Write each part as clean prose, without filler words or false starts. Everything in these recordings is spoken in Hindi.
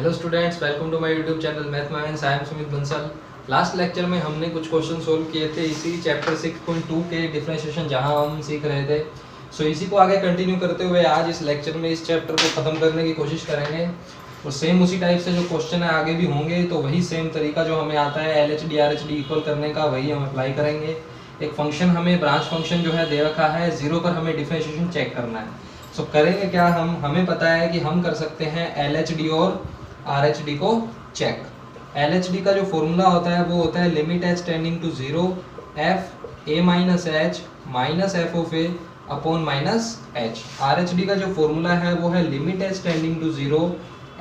Hello students, welcome to my YouTube channel mathematics. I am Sumit Bansal. Last lecture में हमने कुछ क्वेश्चन सोल्व किए थे इसी चैप्टर 6.2 के डिफरेंशिएशन, जहां हम सीख रहे थे। सो इसी को आगे कंटिन्यू करते हुए आज इस लेक्चर में इस चैप्टर को ख़त्म करने की कोशिश करेंगे। और सेम उसी टाइप से जो क्वेश्चन है आगे भी होंगे, तो वही सेम तरीका जो हमें आता है LHD RHD इक्वल करने का, वही हम अप्लाई करेंगे। एक फंक्शन हमें ब्रांच फंक्शन जो है दे रखा है, 0 पर हमें डिफरेंशिएशन चेक करना है। सो करेंगे क्या हमें पता है कि हम कर सकते हैं LHD और RHD को चेक। LHD का जो फॉर्मूला होता है वो होता है limit h tending to 0 f a minus h minus F of A upon minus h। RHD का जो फॉर्मूला है वो है limit h tending to 0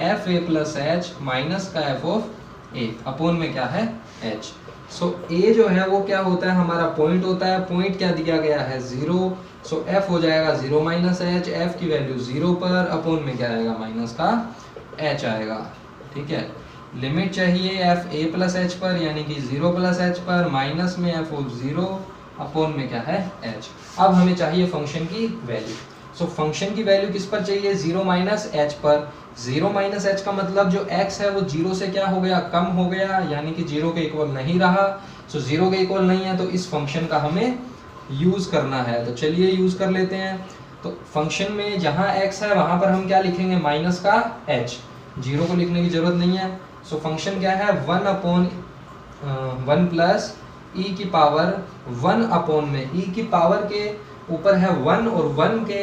f a plus h minus का f ऑफ a अपॉन में क्या है h। सो a जो है वो क्या होता है, हमारा पॉइंट होता है। पॉइंट क्या दिया गया है 0। सो f हो जाएगा 0 माइनस h, f की वैल्यू 0 पर, अपॉन में क्या आएगा माइनस का h आएगा। ठीक है, लिमिट चाहिए f a प्लस h पर, यानी कि 0 प्लस h पर, माइनस में f ऑफ 0 अपॉन में क्या है h। अब हमें चाहिए फंक्शन की वैल्यू। सो फंक्शन की वैल्यू किस पर चाहिए, 0 माइनस h पर। 0 माइनस h का मतलब जो x है वो 0 से क्या हो गया, कम हो गया, यानी कि 0 के इक्वल नहीं रहा। सो 0 के इक्वल नहीं है तो इस फंक्शन का हमें यूज करना है। तो चलिए यूज कर लेते हैं। तो फंक्शन में जहां x है वहां पर हम क्या लिखेंगे, माइनस का h। 0 को लिखने की जरूरत नहीं है। सो फंक्शन क्या है 1 अपॉन 1 प्लस ई की पावर 1 अपॉन में, ई की पावर के ऊपर है 1 और 1 के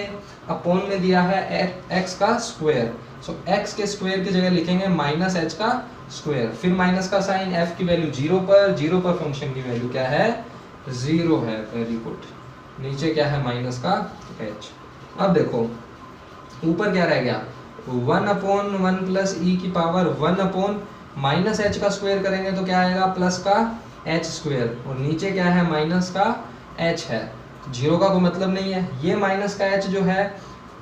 अपॉन में दिया है x का स्क्वायर। सो x के स्क्वायर की जगह लिखेंगे माइनस h का स्क्वायर, फिर माइनस का साइन, f की वैल्यू 0 पर, 0 पर फंक्शन की वैल्यू क्या है 0 है। Very good. नीचे क्या है माइनस का h। अब देखो ऊपर क्या रह गया, 1 अपॉन 1 प्लस ई की पावर 1 अपॉन माइनस h का स्क्वायर करेंगे तो क्या आएगा प्लस का h स्क्वायर, और नीचे क्या है माइनस का h है। 0 का कोई मतलब नहीं है। ये माइनस का h जो है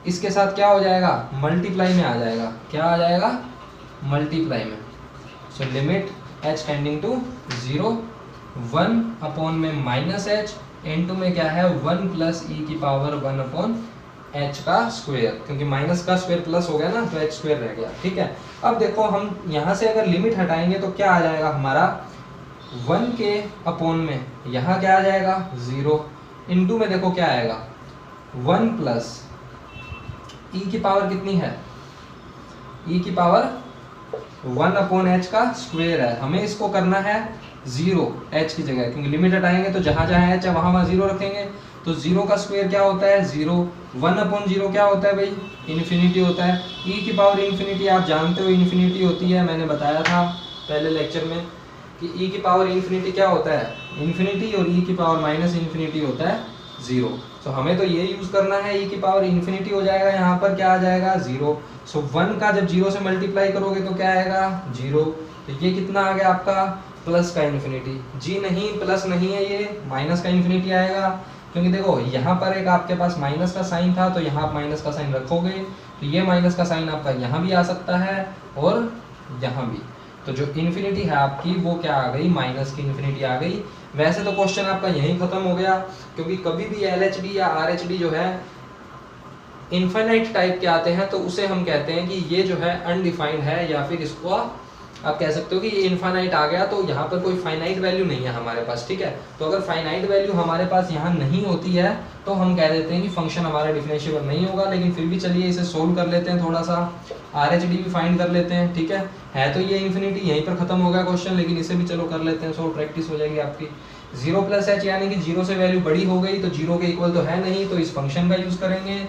इसके साथ क्या हो जाएगा, मल्टीप्लाई में आ जाएगा। क्या आ जाएगा, मल्टीप्लाई में। So limit h tending to 0 1 upon में माइनस h इनटू में क्या है 1 प्लस ई की पावर 1 अपॉन h का स्क्वायर, क्योंकि माइनस का स्क्वायर प्लस हो गया ना तो h स्क्वायर रह गया। ठीक है, अब देखो हम यहाँ से अगर लिमिट हटाएंगे तो क्या आ जाएगा हमारा 1 के अपॉन में, यहाँ क्या आ जाएगा 0 इनटू में देखो क्या आएगा 1 प्लस ई की पावर कितनी है, ई की पावर 1 अपॉन h का स्क्वायर है। हमें इसको करना है 0 h की जगह, क्योंकि लिमिट हटाएंगे तो जहाँ जहाँ h है वहाँ वहाँ 0 रखेंगे। तो 0 का स्क्वायर क्या होता है 0, 1 अपॉन 0 क्या होता है भाई, इन्फिनिटी होता है। e की पावर इन्फिनिटी आप जानते हो इन्फिनिटी होती है, मैंने बताया था पहले लेक्चर में कि e की पावर इन्फिनिटी क्या होता है इन्फिनिटी, और e की पावर माइनस इन्फिनिटी होता है 0। सो हमें तो ये यूज करना है, e की पावर इन्फिनिटी हो जाएगा, यहाँ पर क्या आ जाएगा 0। सो 1 का जब 0 से मल्टीप्लाई करोगे तो क्या आएगा 0। तो ये कितना आ गया आपका प्लस का इन्फिनिटी। जी नहीं, प्लस नहीं है, ये माइनस का इन्फिनिटी आएगा, क्योंकि देखो यहाँ पर एक आपके पास माइनस का साइन था तो यहाँ आप माइनस का साइन रखोगे तो ये माइनस का साइन आपका यहाँ भी आ सकता है और यहाँ भी। तो जो इन्फिनिटी है आपकी वो क्या आ गई, माइनस की इन्फिनिटी आ गई। वैसे तो क्वेश्चन आपका यहीं खत्म हो गया, क्योंकि कभी भी LHD या RHD जो है इनफाइनाइट टाइप के आते हैं तो उसे हम कहते हैं कि ये जो है अनडिफाइंड है, या फिर इसको आप कह सकते हो कि ये इनफाइनाइट आ गया तो यहाँ पर कोई फाइनाइट वैल्यू नहीं है हमारे पास। ठीक है, तो अगर फाइनाइट वैल्यू हमारे पास यहाँ नहीं होती है तो हम कह देते हैं कि फंक्शन हमारा डिफरेंशिएबल नहीं होगा। लेकिन फिर भी चलिए इसे सोल्व कर लेते हैं, थोड़ा सा RHD भी फाइंड कर लेते हैं। ठीक है तो ये इन्फिनिटी यहीं पर खत्म हो गया क्वेश्चन, लेकिन इसे भी चलो कर लेते हैं, सो प्रैक्टिस हो जाएगी आपकी। 0 प्लस h यानी कि 0 से वैल्यू बड़ी हो गई तो 0 के इक्वल तो है नहीं, तो इस फंक्शन का यूज करेंगे।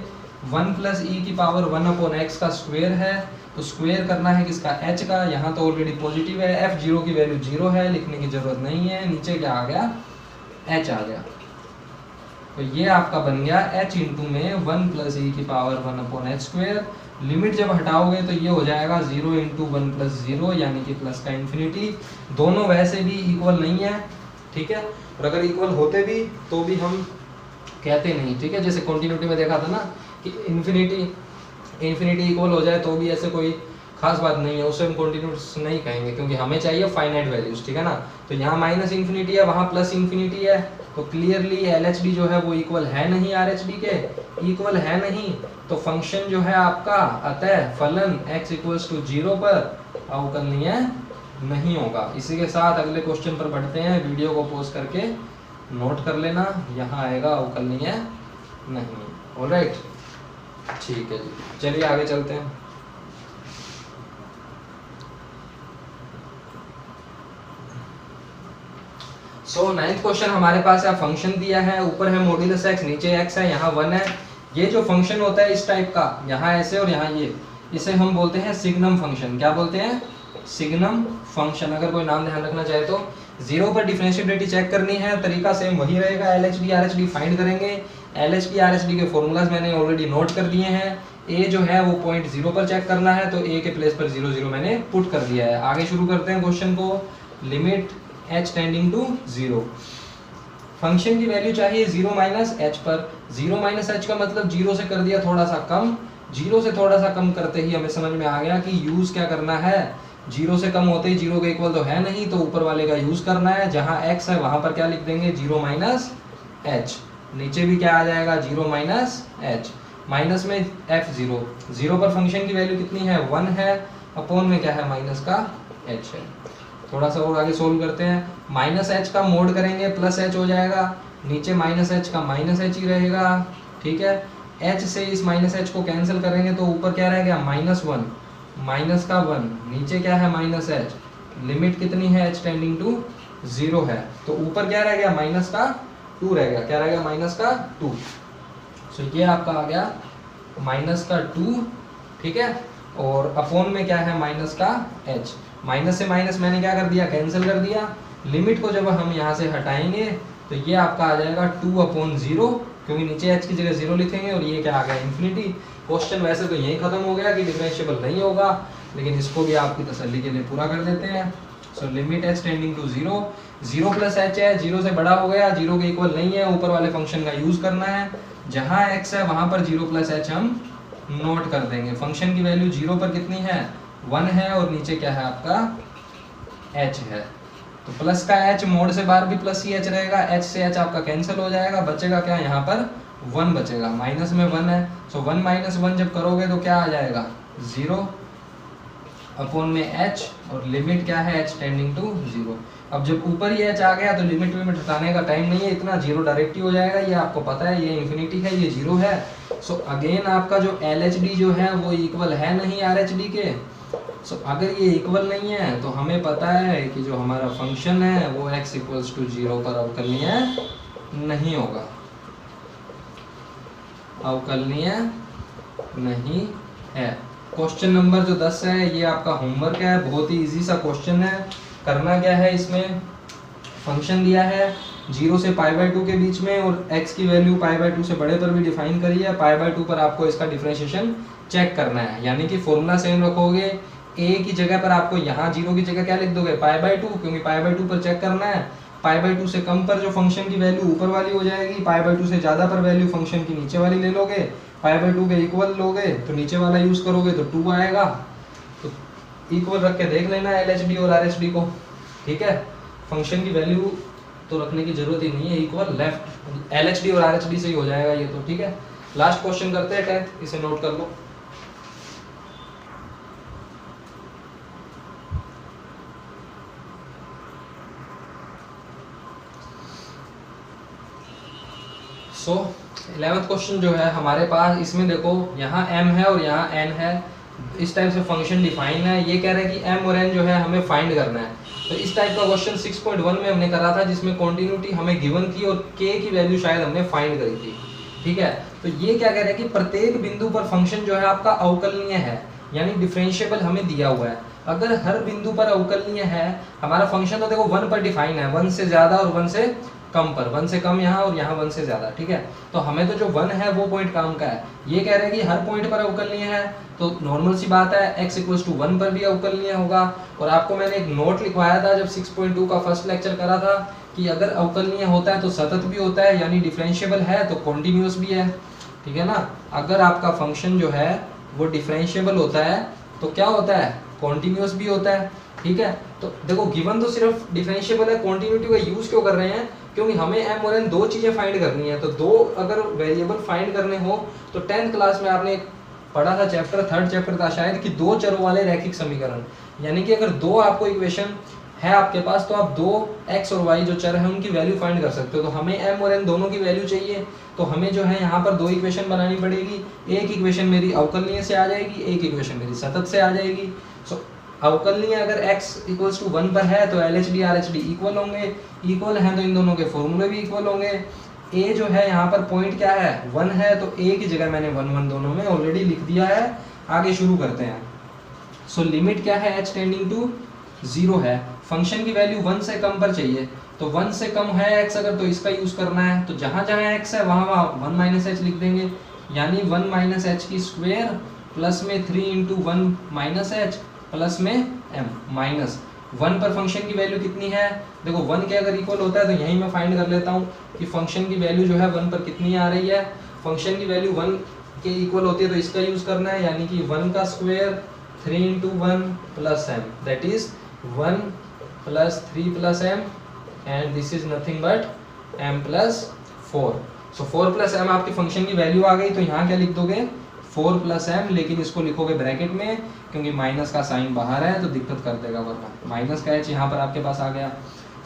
1 प्लस ई की पावर 1 अपॉन x का स्क्वायर है, तो स्क्वायर करना है किसका h का, यहाँ तो ऑलरेडी पॉजिटिव है, f0 की वैल्यू 0 है, लिखने की जरूरत नहीं है। नीचे क्या आ गया h आ गया, तो ये आपका बन गया h इंटू में 1 प्लस ई की power 1 upon h square. Limit जब हटाओगे तो ये हो जाएगा 0 इंटू 1 प्लस 0, यानी कि प्लस का इन्फिनिटी। दोनों वैसे भी इक्वल नहीं है, ठीक है, और अगर इक्वल होते भी तो भी हम कहते नहीं। ठीक है, जैसे कंटिन्यूटी में देखा था ना कि इन्फिनिटी इक्वल हो जाए तो भी ऐसे कोई खास बात नहीं है, उसे हम कंटिन्यूस नहीं कहेंगे क्योंकि हमें चाहिए फाइनाइट वैल्यूज, ठीक है ना। तो यहाँ माइनस इन्फिनिटी है, वहाँ प्लस इन्फिनिटी है, तो क्लियरली LHD जो है वो इक्वल है नहीं RHD के, इक्वल है नहीं, तो फंक्शन जो है आपका अतः फलन x इक्वल्स टू 0 पर अवकलनीय नहीं होगा। इसी के साथ अगले क्वेश्चन पर बढ़ते हैं, वीडियो को पॉज करके नोट कर लेना, यहाँ आएगा अवकलनीय नहीं। ऑलराइट, ठीक है जी, चलिए आगे चलते हैं। सो नाइन्थ क्वेश्चन हमारे पास है, फंक्शन दिया है, ऊपर है मॉड्यूलस x, नीचे x है, यहाँ 1 है। ये जो फंक्शन होता है इस टाइप का, यहाँ ऐसे और यहाँ ये, इसे हम बोलते हैं सिग्नम फंक्शन। क्या बोलते हैं? Signum function. अगर कोई नाम ध्यान रखना चाहे तो 0 पर डिफरेंशिएबिलिटी चेक करनी है, तरीका सेम वही रहेगा, LHD RHD फाइंड करेंगे। LHD RHD के फॉर्मूलाज मैंने ऑलरेडी नोट कर दिए हैं। a जो है वो पॉइंट 0 पर चेक करना है, तो a के प्लेस पर 0 0 मैंने पुट कर दिया है। आगे शुरू करते हैं क्वेश्चन को। Limit h tending to 0, function की वैल्यू चाहिए 0 माइनस h पर। 0 माइनस h का मतलब 0 से कर दिया थोड़ा सा कम, 0 से थोड़ा सा कम करते ही हमें समझ में आ गया कि यूज क्या करना है। 0 से कम होते ही 0 के इक्वल तो है नहीं, तो ऊपर वाले का यूज करना है। जहां x है वहां पर क्या लिख देंगे? 0 माइनस h। नीचे भी क्या आ जाएगा? 0 माइनस h। माइनस में f0, 0 पर फंक्शन की वैल्यू कितनी है? 1 है, अपॉन में क्या है? माइनस का h है। थोड़ा सा और आगे सोल्व करते हैं। माइनस h का मोड करेंगे प्लस h हो जाएगा, नीचे माइनस h का माइनस h ही रहेगा, ठीक है। h से इस माइनस h को कैंसिल करेंगे तो ऊपर क्या रह गया? -1, माइनस का 1, नीचे क्या है? Minus h। लिमिट कितनी है? h टेंडिंग टू 0 है, तो ऊपर क्या रह गया? माइनस का 2 रह गया। क्या रह गया? माइनस का 2। सो ये आपका आ गया माइनस का 2, ठीक है। और अपॉन में क्या है? माइनस का h। माइनस से माइनस मैंने क्या कर दिया? कैंसिल कर दिया। लिमिट को जब हम यहाँ से हटाएंगे तो ये आपका आ जाएगा 2/0, क्योंकि नीचे h की जगह 0 लिखेंगे, और ये क्या आ गया? इन्फिनिटी। क्वेश्चन वैसे तो यही खत्म हो गया कि डिफरेंशिएबल नहीं होगा, लेकिन इसको भी आपकी तसल्ली के लिए पूरा कर देते हैं। So limit h tending to 0, 0 plus h है, 0 से बड़ा हो गया, 0 के इक्वल नहीं है, ऊपर वाले फंक्शन का यूज करना है। जहां x है वहां पर 0 प्लस h हम नोट कर देंगे। फंक्शन की वैल्यू 0 पर कितनी है? 1 है, और नीचे क्या है आपका? h है। तो प्लस का h, मोड से बाहर भी प्लस ही h रहेगा, h से h आपका कैंसिल हो जाएगा, बचेगा क्या? यहाँ पर 1 बचेगा, माइनस में 1 है। सो 1 माइनस 1 जब करोगे तो क्या आ जाएगा? 0 अपॉन में h, और लिमिट क्या है? h tending to 0। अब जब ऊपर ही h आ गया तो लिमिट हटाने का टाइम नहीं है इतना, 0 डायरेक्ट ही हो जाएगा। ये आपको पता है, ये इन्फिनिटी है, ये 0 है। सो अगेन आपका जो LHD जो है वो इक्वल है नहीं RHD के। सो अगर ये इक्वल नहीं है तो हमें पता है कि जो हमारा फंक्शन है वो x इक्वल्स टू 0 पर अवकलनीय नहीं होगा, अवकलनीय नहीं है। क्वेश्चन नंबर जो 10 है ये आपका होमवर्क है, बहुत ही इजी सा क्वेश्चन है। करना क्या है, इसमें फंक्शन दिया है 0 से π/2 के बीच में, और x की वैल्यू π/2 से बड़े पर भी डिफाइन करी है। π/2 पर आपको इसका डिफरेंशिएशन चेक करना है, यानी कि फॉर्मूला सेम रखोगे। a की जगह पर आपको यहाँ 0 की जगह क्या लिख दोगे? π/2, क्योंकि π/2 पर चेक करना है। π/2 से कम पर जो फंक्शन की वैल्यू ऊपर वाली हो जाएगी, π/2 से ज़्यादा पर वैल्यू फंक्शन की नीचे वाली ले लोगे। π/2 के इक्वल लोगे तो नीचे वाला यूज करोगे तो 2 आएगा। तो इक्वल रख के देख लेना LHD और RHD को, ठीक है। फंक्शन की वैल्यू तो रखने की जरूरत ही नहीं है, इक्वल लेफ्ट LHD और RHD से ही हो जाएगा ये तो, ठीक है। लास्ट क्वेश्चन करते हैं 10th, इसे नोट कर लो। सो 11th क्वेश्चन जो है हमारे पास, इसमें देखो यहाँ m है और यहाँ n है, इस टाइप से फंक्शन डिफाइन है। ये कह रहा है कि m और n जो है हमें फाइंड करना है। तो इस टाइप का क्वेश्चन 6.1 में हमने करा था, जिसमें कॉन्टिन्यूटी हमें गिवन थी और k की वैल्यू शायद हमने फाइंड करी थी, ठीक है। तो ये क्या कह रहा है कि प्रत्येक बिंदु पर फंक्शन जो है आपका अवकलनीय है, यानी डिफरेंशिएबल हमें दिया हुआ है। अगर हर बिंदु पर अवकलनीय है, हमारा फंक्शन तो देखो 1 पर डिफाइन है, 1 से ज्यादा और 1 से कम पर, 1 से कम यहाँ और यहाँ 1 से ज्यादा, ठीक है। तो हमें तो जो 1 है वो पॉइंट काम का है। ये कह रहे हैं कि हर पॉइंट पर अवकलनीय है, तो नॉर्मल सी बात है x इक्वल्स टू 1 पर भी अवकलनीय होगा। और आपको मैंने एक नोट लिखवाया था जब 6.2 का फर्स्ट लेक्चर करा था कि अगर अवकलनीय होता है तो सतत भी होता है, यानी डिफरेंशिएबल है तो कॉन्टिन्यूअस भी है, ठीक है ना। अगर आपका फंक्शन जो है वो डिफरेंशिएबल होता है तो क्या होता है, कॉन्टिन्यूस भी होता है। ठीक है, तो देखो गिवन तो सिर्फ डिफरेंशिएबल है, कॉन्टिन्यूटी का यूज क्यों कर रहे हैं, क्योंकि हमें एम और एन दो चीजें फाइंड करनी है। तो दो अगर वेरिएबल फाइंड करने हो तो 10th क्लास में आपने पढ़ा था चैप्टर, 3rd चैप्टर था शायद, कि दो चरों वाले रैखिक समीकरण, यानी कि अगर दो आपको इक्वेशन है आपके पास तो आप दो x और y जो चर है उनकी वैल्यू फाइंड कर सकते हो। तो हमें m और n दोनों की वैल्यू चाहिए, तो हमें जो है यहाँ पर दो इक्वेशन बनानी पड़ेगी। एक इक्वेशन मेरी अवकलनीय से आ जाएगी, एक इक्वेशन मेरी सतत से आ जाएगी। सो अवकलनीय अगर x इक्वल्स टू 1 पर है तो LHD RHD इक्वल होंगे, इक्वल हैं तो इन दोनों के फॉर्मूले भी इक्वल होंगे। a जो है यहाँ पर पॉइंट क्या है, 1 है, तो a की जगह मैंने 1 1 दोनों में ऑलरेडी लिख दिया है। आगे शुरू करते हैं। सो लिमिट क्या है, h टेंडिंग टू 0 है, फंक्शन की वैल्यू 1 से कम पर चाहिए, तो 1 से कम है x अगर तो इसका यूज करना है, तो जहां जहां x है वहां वहां 1 माइनस h लिख देंगे, यानी 1 माइनस h की स्क्वायर प्लस में 3 इंटू 1 माइनस h प्लस में m माइनस 1 पर फंक्शन की वैल्यू कितनी है, देखो 1 के अगर इक्वल होता है तो यहीं मैं फाइंड कर लेता हूँ कि फंक्शन की वैल्यू जो है 1 पर कितनी आ रही है। फंक्शन की वैल्यू 1 के इक्वल होती है तो इसका यूज करना है, यानी कि 1 का square 3 into 1 plus m, that is 1 plus 3 plus m and this is nothing but m plus 4। So 4 plus m आपकी फंक्शन की वैल्यू आ गई, तो यहाँ क्या लिख दोगे 4 प्लस m, लेकिन इसको लिखोगे ब्रैकेट में क्योंकि माइनस का साइन बाहर है तो दिक्कत कर देगा, वरना माइनस का h यहाँ पर आपके पास आ गया।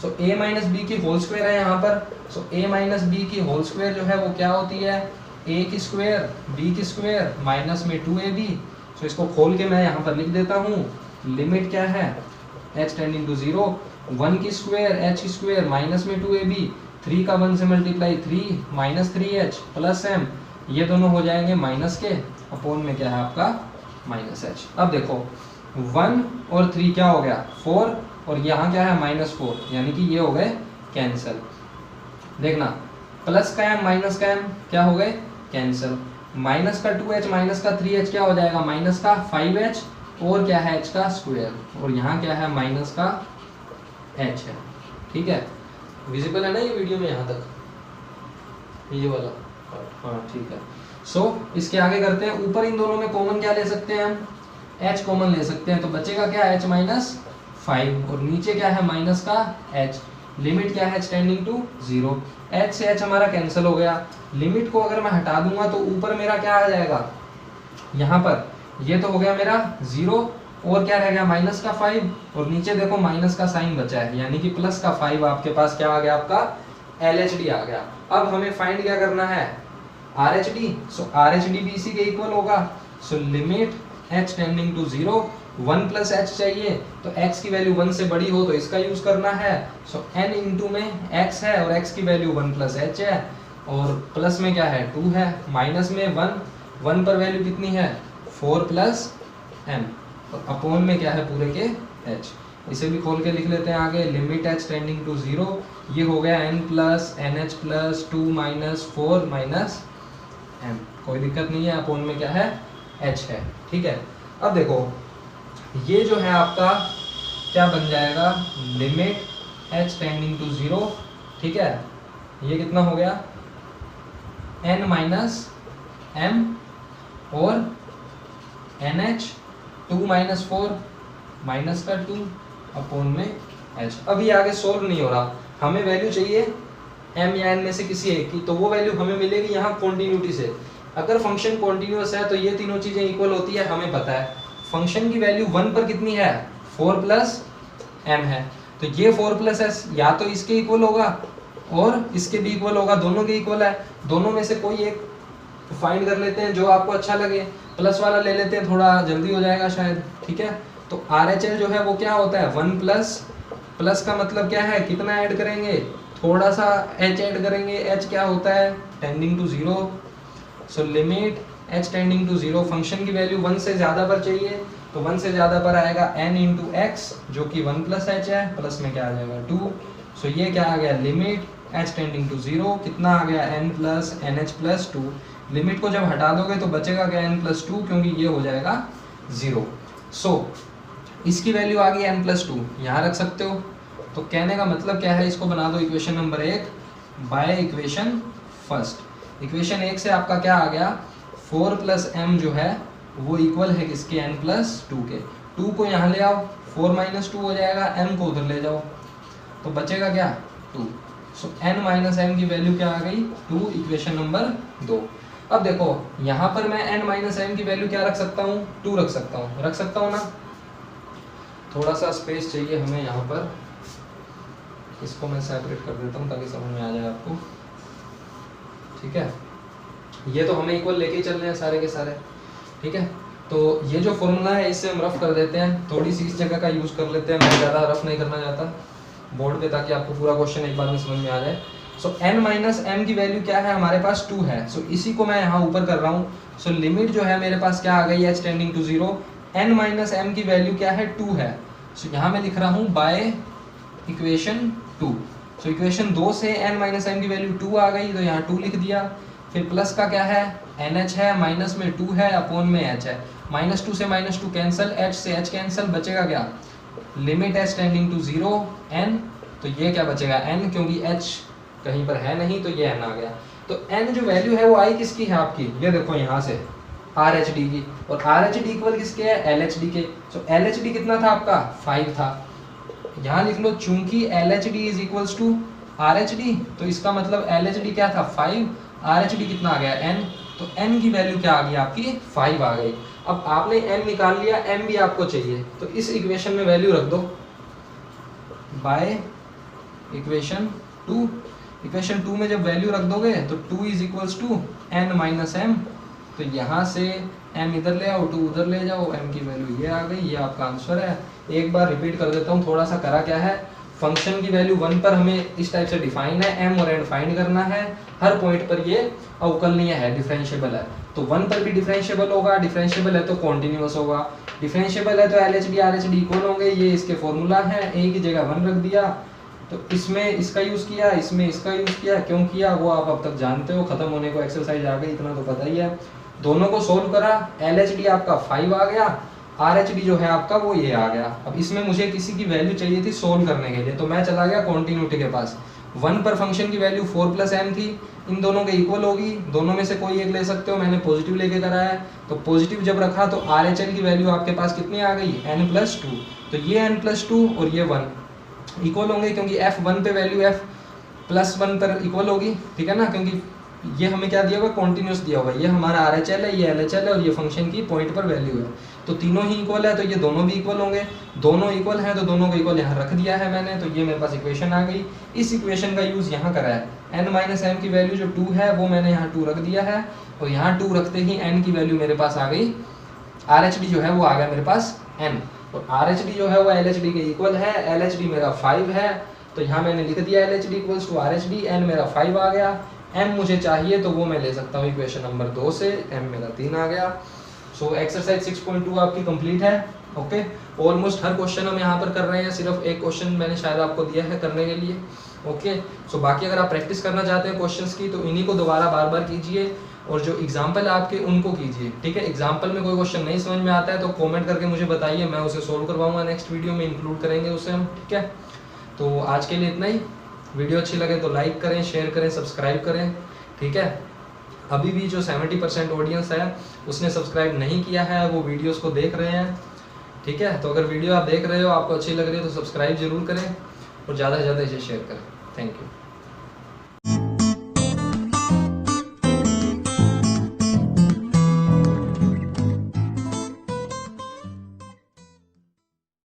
सो a माइनस बी की होल स्क्वायर है यहाँ पर। सो a माइनस बी की होल स्क्वायर जो है वो क्या होती है, a की स्क्वायर b की स्क्वायर माइनस में 2ab। सो इसको खोल के मैं यहाँ पर लिख देता हूँ, लिमिट क्या है h टेंडिंग टू 0, 1 की स्क्वायर h की स्क्वायर माइनस में 2ab, 3 का 1 से multiply 3 minus 3h plus m, ये दोनों हो जाएंगे माइनस के, अपोन में क्या है आपका माइनस h। अब देखो 1 और 3 क्या हो गया 4, और यहाँ क्या है माइनस 4, यानी कि ये हो गए कैंसिल। देखना प्लस का m माइनस का m क्या हो गए कैंसिल, माइनस का 2h माइनस का 3h क्या हो जाएगा माइनस का 5h, और क्या है h का स्क्वायर, और यहाँ क्या है माइनस का h है। ठीक है, विजिबल है ना ये वीडियो में यहाँ तक, ये वाला, हाँ ठीक है। सो इसके आगे करते हैं, ऊपर इन दोनों में कॉमन क्या ले सकते हैं हम, h कॉमन ले सकते हैं, तो बचेगा क्या h माइनस 5, और नीचे क्या है माइनस का h, लिमिट क्या है h टेंडिंग टू 0, h से h हमारा कैंसिल हो गया। लिमिट को अगर मैं हटा दूंगा तो ऊपर मेरा क्या आ जाएगा, यहाँ पर ये तो हो गया मेरा 0, और क्या रह गया माइनस का 5, और नीचे देखो माइनस का साइन बचा है, यानी कि प्लस का 5 आपके पास क्या आ गया आपका LHD आ गया। अब हमें फाइंड क्या करना है RHD, सो RHD भी इसी के इक्वल होगा। So limit h tending to 0, 1 plus h चाहिए, तो x की वैल्यू 1 से बड़ी हो तो इसका यूज करना है। सो n इंटू में x है और x की वैल्यू 1 प्लस h है, और प्लस में क्या है 2 है, माइनस में 1 पर वैल्यू कितनी है 4 प्लस m, और अपोन में क्या है पूरे के h। इसे भी खोल के लिख लेते हैं आगे, लिमिट h टेंडिंग टू 0, ये हो गया n plus nh plus 2 minus 4 minus m, कोई दिक्कत नहीं है, अपोन में क्या है h है। ठीक है, अब देखो ये जो है आपका क्या बन जाएगा, लिमिट h टेंडिंग टू 0, ठीक है, ये कितना हो गया n माइनस m और nh 2 माइनस 4 माइनस का 2 अपोन में h। अभी आगे सोल्व नहीं हो रहा, हमें वैल्यू चाहिए m या n में से किसी एक की, तो वो वैल्यू हमें मिलेगी यहाँ कॉन्टिन्यूटी से। अगर फंक्शन कॉन्टिन्यूअस है तो ये तीनों चीजें इक्वल होती है, हमें पता है। फंक्शन की वैल्यू 1 पर कितनी है 4 प्लस m है, तो ये 4 प्लस s या तो इसके इक्वल होगा और इसके भी इक्वल होगा, दोनों के इक्वल है। दोनों में से कोई एक फाइंड कर लेते हैं जो आपको अच्छा लगे, प्लस वाला ले लेते हैं, थोड़ा जल्दी हो जाएगा शायद। ठीक है, तो RHL जो है वो क्या होता है 1 प्लस, प्लस का मतलब क्या है कितना ऐड करेंगे, थोड़ा सा h ऐड करेंगे, h क्या होता है tending to 0। So limit h tending to 0, function की वैल्यू 1 से ज़्यादा पर चाहिए, तो 1 से ज़्यादा पर आएगा n इंटू एक्स जो कि 1 प्लस h है, प्लस में क्या आ जाएगा 2। सो ये क्या आ गया लिमिट h टेंडिंग टू 0, कितना आ गया n plus nh plus 2। Limit को जब हटा दोगे तो बचेगा क्या n प्लस 2, क्योंकि ये हो जाएगा 0। सो इसकी वैल्यू आ गई n प्लस 2, यहाँ रख सकते हो। तो कहने का मतलब क्या है, इसको बना दो equation number 1 by equation first. Equation 1 से आपका क्या आ गया 4 प्लस m जो है वो इक्वल है किसके, n+2 के। 2 को यहाँ ले आओ, 4 - 2 हो जाएगा, m को उधर ले जाओ तो बचेगा क्या, 2। सो n - m की वैल्यू क्या आ गई, 2, इक्वेशन नंबर 2। अब देखो यहाँ पर मैं n - m की वैल्यू क्या रख सकता हूँ, 2 रख सकता हूँ ना। थोड़ा सा स्पेस चाहिए हमें यहाँ पर, इसको मैं सेपरेट कर देता हूँ ताकि समझ में आ जाए आपको, ठीक है। ये तो हमें इक्वल लेके चल रहे हैं सारे के सारे, ठीक है। तो ये जो फॉर्मूला है इससे हम रफ कर देते हैं, थोड़ी सी इस जगह का यूज़ कर लेते हैं, मैं ज़्यादा रफ नहीं करना चाहता बोर्ड पे, ताकि आपको पूरा क्वेश्चन एक बार में समझ में आ जाए। सो n - m की वैल्यू क्या है, हमारे पास 2 है। सो इसी को मैं यहाँ ऊपर कर रहा हूँ। सो लिमिट जो है मेरे पास क्या आ गई है, h tending to 0, n - m की वैल्यू क्या है, 2 है। सो यहाँ मैं लिख रहा हूँ बाय इक्वेशन 2। सो इक्वेशन 2 से n - m की वैल्यू 2 आ गई, तो यहाँ 2 लिख दिया। फिर प्लस का क्या है, NH है, माइनस में 2 है, अपॉन में h है, -2 से -2 कैंसिल, h से h कैंसिल, बचेगा क्या, limit h tending to 0 n, तो ये क्या बचेगा n, क्योंकि h कहीं पर है नहीं तो ये n आ गया। तो n जो वैल्यू है वो आई किसकी है आपकी, ये देखो यहाँ से RHD की, और RHD इक्वल किसके है, LHD के। सो LHD कितना था आपका, 5 था। यहाँ लिख लो चूंकि LHD is equals to RHD, तो इसका मतलब LHD क्या था, 5, RHD कितना आ गया, n, तो n की वैल्यू क्या आ गई आपकी, 5 आ गई। अब आपने n निकाल लिया, m भी आपको चाहिए, तो इस इक्वेशन में वैल्यू रख दो बाय इक्वेशन 2। इक्वेशन 2 में जब वैल्यू रख दोगे तो 2 is equals to n - m, तो यहाँ से m इधर ले आओ, 2 उधर ले जाओ, m की वैल्यू ये आ गई, ये आपका आंसर है। एक बार रिपीट कर देता हूँ, थोड़ा सा करा क्या है, फंक्शन की वैल्यू 1 पर हमें इस टाइप से डिफाइन है, m और n फाइंड करना है, हर पॉइंट पर ये अवकलनीय है, डिफरेंशिएबल है, तो 1 पर भी डिफरेंशिएबल होगा, डिफरेंशिएबल है तो कॉन्टिन्यूअस होगा, डिफरेंशिएबल है तो LHD RHD इक्वल होंगे, ये इसके फॉर्मूला है, a की जगह 1 रख दिया, तो इसमें इसका यूज़ किया, इसमें इसका यूज़ किया, क्यों किया वो आप अब तक जानते हो, खत्म होने को एक्सरसाइज आ गई, इतना तो पता ही है। दोनों को सोल्व करा, LHD आपका 5 आ गया, RHD जो है आपका वो ये आ गया। अब इसमें मुझे किसी की वैल्यू चाहिए थी सोल्व करने के लिए, तो मैं चला गया कॉन्टिन्यूटी के पास। 1 पर फंक्शन की वैल्यू 4 + m थी, इन दोनों के इक्वल होगी, दोनों में से कोई एक ले सकते हो, मैंने पॉजिटिव लेके कराया है, तो पॉजिटिव जब रखा तो RHL की वैल्यू आपके पास कितनी आ गई, n+2, तो ये n+2 और ये 1 इक्वल होंगे, क्योंकि f1 पे वैल्यू f+1 पर इक्वल होगी, ठीक है ना, क्योंकि ये हमें क्या दिया हुआ, कॉन्टिन्यूस दिया हुआ है, ये हमारा RHL है, ये LHL है, और ये फंक्शन की पॉइंट पर वैल्यू है, तो तीनों ही इक्वल है, तो ये दोनों भी इक्वल होंगे, दोनों इक्वल हैं तो दोनों को इक्वल यहाँ रख दिया है मैंने, तो ये मेरे पास इक्वेशन आ गई। इस इक्वेशन का यूज़ यहाँ करा है, n - m की वैल्यू जो 2 है वो मैंने यहाँ 2 रख दिया है, और यहाँ 2 रखते ही n की वैल्यू मेरे पास आ गई, RHD जो है वो आ गया मेरे पास n, और RHD जो है वो LHD के इक्वल है, LHD मेरा 5 है, तो यहाँ मैंने लिख दिया LHD equals to RHD, n मेरा 5 आ गया, m मुझे चाहिए तो वो मैं ले सकता हूँ इक्वेशन नंबर 2 से, m मेरा 3 आ गया। सो एक्सरसाइज 6.2 आपकी कंप्लीट है। ओके, ऑलमोस्ट हर क्वेश्चन हम यहाँ पर कर रहे हैं, सिर्फ एक क्वेश्चन मैंने शायद आपको दिया है करने के लिए। ओके, सो बाकी अगर आप प्रैक्टिस करना चाहते हैं क्वेश्चंस की तो इन्हीं को दोबारा बार बार कीजिए, और जो एग्जाम्पल आपके उनको कीजिए, ठीक है। एग्जाम्पल में कोई क्वेश्चन नहीं समझ में आता है तो कमेंट करके मुझे बताइए, मैं उसे सोल्व करवाऊंगा, नेक्स्ट वीडियो में इंक्लूड करेंगे उसे हम, ठीक है। तो आज के लिए इतना ही, वीडियो अच्छी लगे तो लाइक करें, शेयर करें, सब्सक्राइब करें, ठीक है। अभी भी जो 70% ऑडियंस है उसने सब्सक्राइब नहीं किया है, वो वीडियोस को देख रहे हैं, ठीक है। तो अगर वीडियो आप देख रहे हो, आपको अच्छी लग रही है तो सब्सक्राइब जरूर करें, और ज़्यादा से ज़्यादा इसे शेयर करें। Thank you.